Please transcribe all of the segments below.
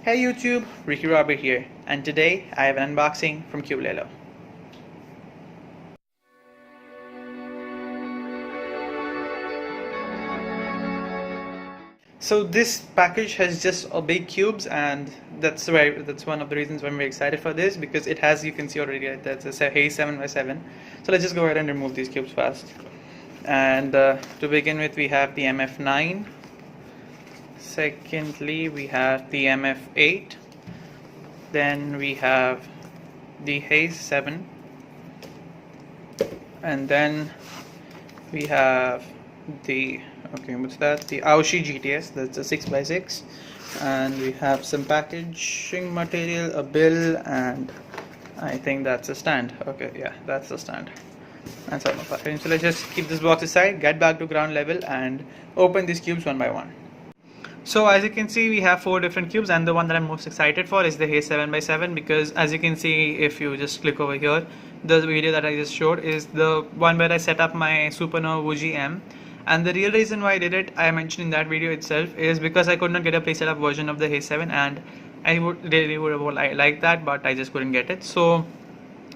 Hey YouTube, Ricky Robert here, and today I have an unboxing from Cubelelo. So this package has just a big cubes, and that's one of the reasons why I'm very excited for this, because it has, you can see already, that's a Hays 7x7. So let's just go ahead and remove these cubes first. And to begin with, we have the MF9. Secondly, we have the MF8. Then we have the Hays7, and then we have the the Aoshi GTS, that's a 6x6, and we have some packaging material, a bill, and I think that's a stand. Okay, yeah, that's the stand. And some of packaging. So let's just keep this box aside, get back to ground level, and open these cubes one by one. So as you can see, we have 4 different cubes, and the one that I'm most excited for is the Hays 7x7, because as you can see, if you just click over here, the video that I just showed is the one where I set up my Supernova Wuji M. And the real reason why I did it, I mentioned in that video itself, is because I could not get a pre-set up version of the Hays 7, and I would have liked that, but I just couldn't get it. So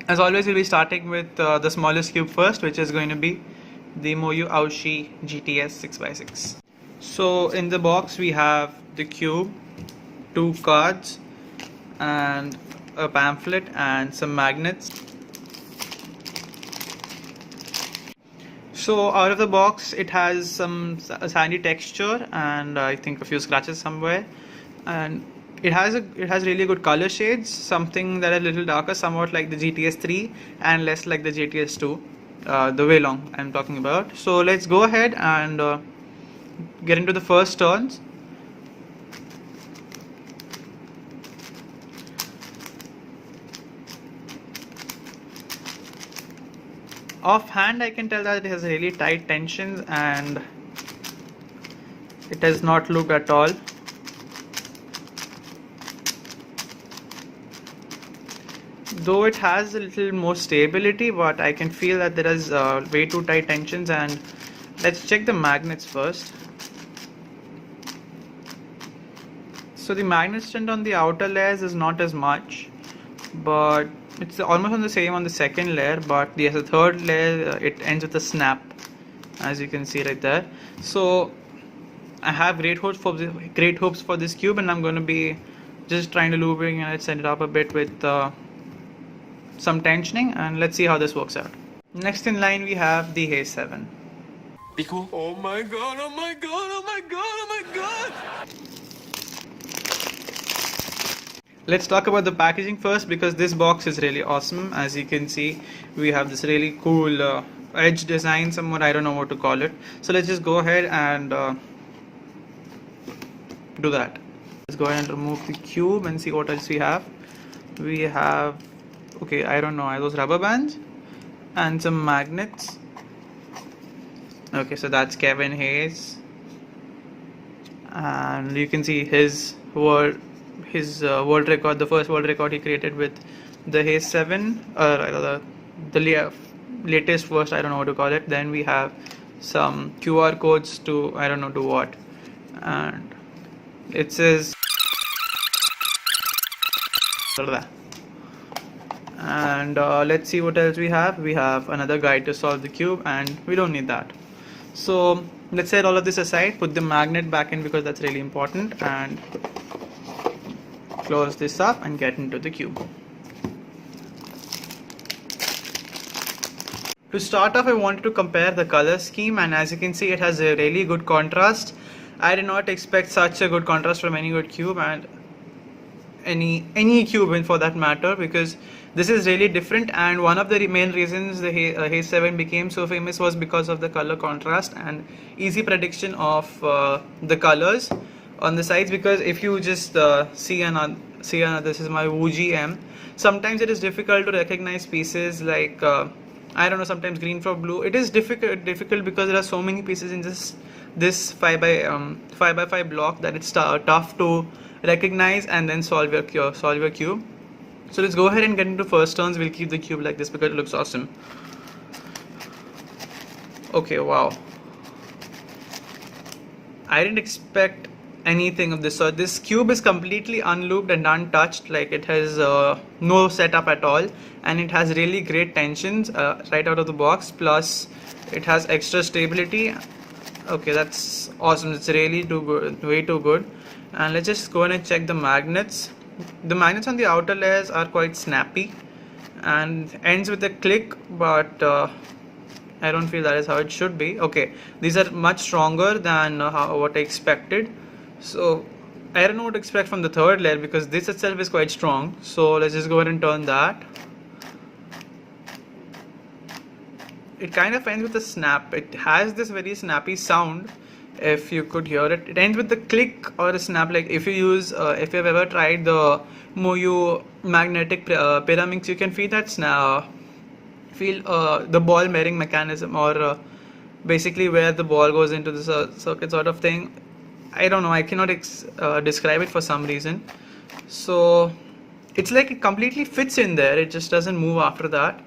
as always, we'll be starting with the smallest cube first, which is going to be the Moyu Aoshi GTS 6x6. So in the box we have the cube, 2 cards, and a pamphlet and some magnets. So out of the box it has some sandy texture and I think a few scratches somewhere, and it has really good color shades, something that are a little darker, somewhat like the GTS 3 and less like the GTS 2, the way long I'm talking about. So let's go ahead and get into the first turns. Offhand, I can tell that it has really tight tensions and it does not look at all. Though it has a little more stability, but I can feel that there is way too tight tensions. And let's check the magnets first. So the magnet strength on the outer layers is not as much, but it's almost on the same on the second layer, but the third layer it ends with a snap, as you can see right there. So I have great hopes for this cube, and I'm going to be just trying to lubricate and set it up a bit with some tensioning, and let's see how this works out. Next in line we have the Hays 7. Be cool. Oh my god, oh my god, oh my god, oh my god! Let's talk about the packaging first, because this box is really awesome. As you can see, we have this really cool edge design, somewhat, I don't know what to call it. So let's just go ahead and do that. Let's go ahead and remove the cube and see what else we have. We have, okay, I don't know, are those rubber bands? And some magnets. Okay, so that's Kevin Hays, and you can see his world record, the first world record he created with the Hays 7, the latest first, I don't know what to call it. Then we have some QR codes to, I don't know to what, and it says, and let's see what else we have. We have another guide to solve the cube, and we don't need that. So let's set all of this aside, put the magnet back in because that's really important, and close this up and get into the cube. To start off, I wanted to compare the color scheme, and as you can see, it has a really good contrast. I did not expect such a good contrast from any good cube, and any cube for that matter, because this is really different. And one of the main reasons the Hays 7 became so famous was because of the color contrast and easy prediction of the colors on the sides. Because if you just see another, this is my Wuji M, sometimes it is difficult to recognize pieces like I don't know, sometimes green from blue. It is difficult because there are so many pieces in this 5x5 block that it's tough to recognize and then solve your cube. So let's go ahead and get into first turns. We'll keep the cube like this because it looks awesome. Okay, wow. I didn't expect anything of this sort. This cube is completely unlooped and untouched, like it has no setup at all, and it has really great tensions right out of the box, plus it has extra stability. Okay, that's awesome. It's really too good, way too good. And let's just go in and check the magnets. The magnets on the outer layers are quite snappy and ends with a click, but I don't feel that is how it should be. Okay, these are much stronger than what I expected. So I don't know what to expect from the third layer, because this itself is quite strong. So let's just go ahead and turn that. It kind of ends with a snap. It has this very snappy sound, if you could hear it. It ends with a click or a snap, like if you use if you've ever tried the Moyu magnetic pyramix, you can feel that the ball bearing mechanism, or basically where the ball goes into the circuit sort of thing. I don't know, I cannot describe it for some reason. So it's like it completely fits in there, it just doesn't move after that.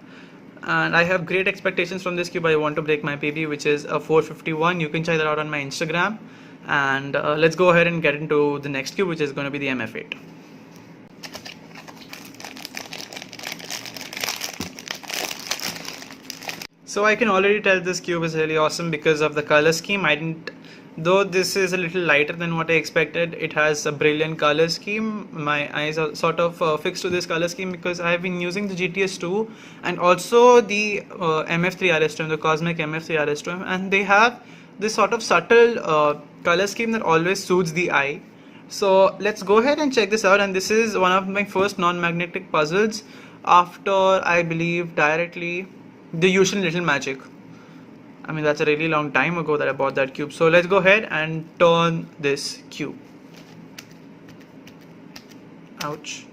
And I have great expectations from this cube. I want to break my PB, which is a 451. You can check that out on my Instagram. And let's go ahead and get into the next cube, which is going to be the MF8. So I can already tell this cube is really awesome because of the color scheme. Though this is a little lighter than what I expected, it has a brilliant color scheme. My eyes are sort of fixed to this color scheme because I have been using the GTS2 and also the MF3 RS2M, the Cosmic MF3 RS2M, and they have this sort of subtle color scheme that always suits the eye. So let's go ahead and check this out. And this is one of my first non-magnetic puzzles after, I believe, directly the usual Little Magic. I mean, that's a really long time ago that I bought that cube. So let's go ahead and turn this cube. Ouch.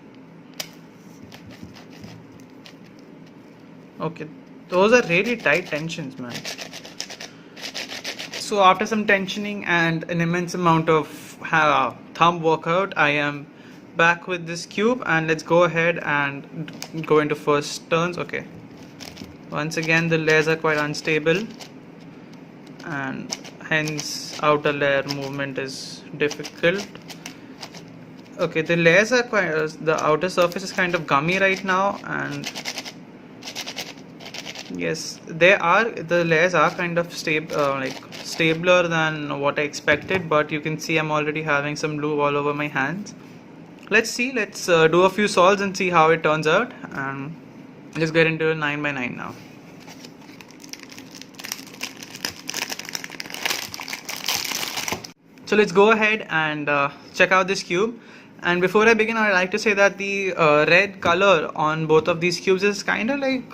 Okay, those are really tight tensions, man. So after some tensioning and an immense amount of thumb workout, I am back with this cube, and let's go ahead and go into first turns. Okay. Once again, the layers are quite unstable, and hence outer layer movement is difficult. Okay, the layers are quite the outer surface is kind of gummy right now, and yes, the layers are kind of stabler than what I expected, but you can see I'm already having some glue all over my hands. Let's do a few solves and see how it turns out, and let's get into a 9x9 now. So let's go ahead and check out this cube. And before I begin, I'd like to say that the red color on both of these cubes is kind of like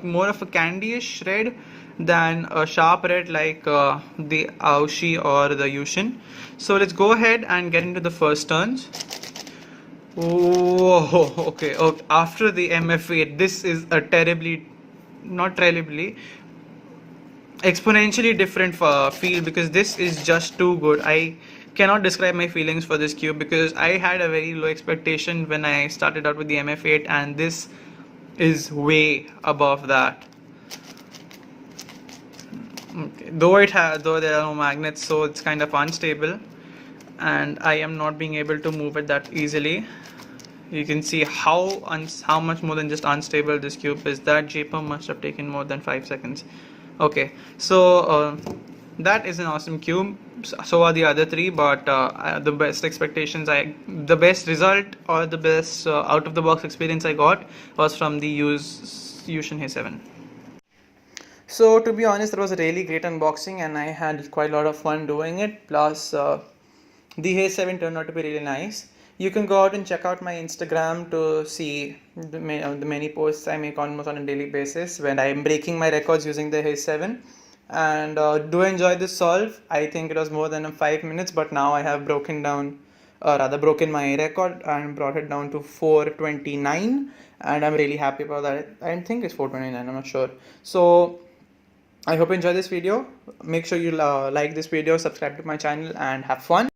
more of a candyish red than a sharp red like the Aoshi or the Yushin. So let's go ahead and get into the first turns. Oh, okay. After the MF8, this is a exponentially different feel, because this is just too good. I cannot describe my feelings for this cube because I had a very low expectation when I started out with the MF8, and this is way above that. Okay. Though there are no magnets, so it's kind of unstable, and I am not being able to move it that easily. You can see how much more than just unstable this cube is. That JPEG must have taken more than 5 seconds. Okay, so that is an awesome cube. So are the other three, but the best result or the best out of the box experience I got was from the Yushin Hays7. So to be honest, it was a really great unboxing, and I had quite a lot of fun doing it. Plus, the Hays7 turned out to be really nice. You can go out and check out my Instagram to see the many posts I make almost on a daily basis when I am breaking my records using the Hays7. And do enjoy this solve. I think it was more than 5 minutes, but now I have broken my record and brought it down to 429, and I'm really happy about that. I think it's 429, I'm not sure. So I hope you enjoy this video. Make sure you like this video, subscribe to my channel, and have fun.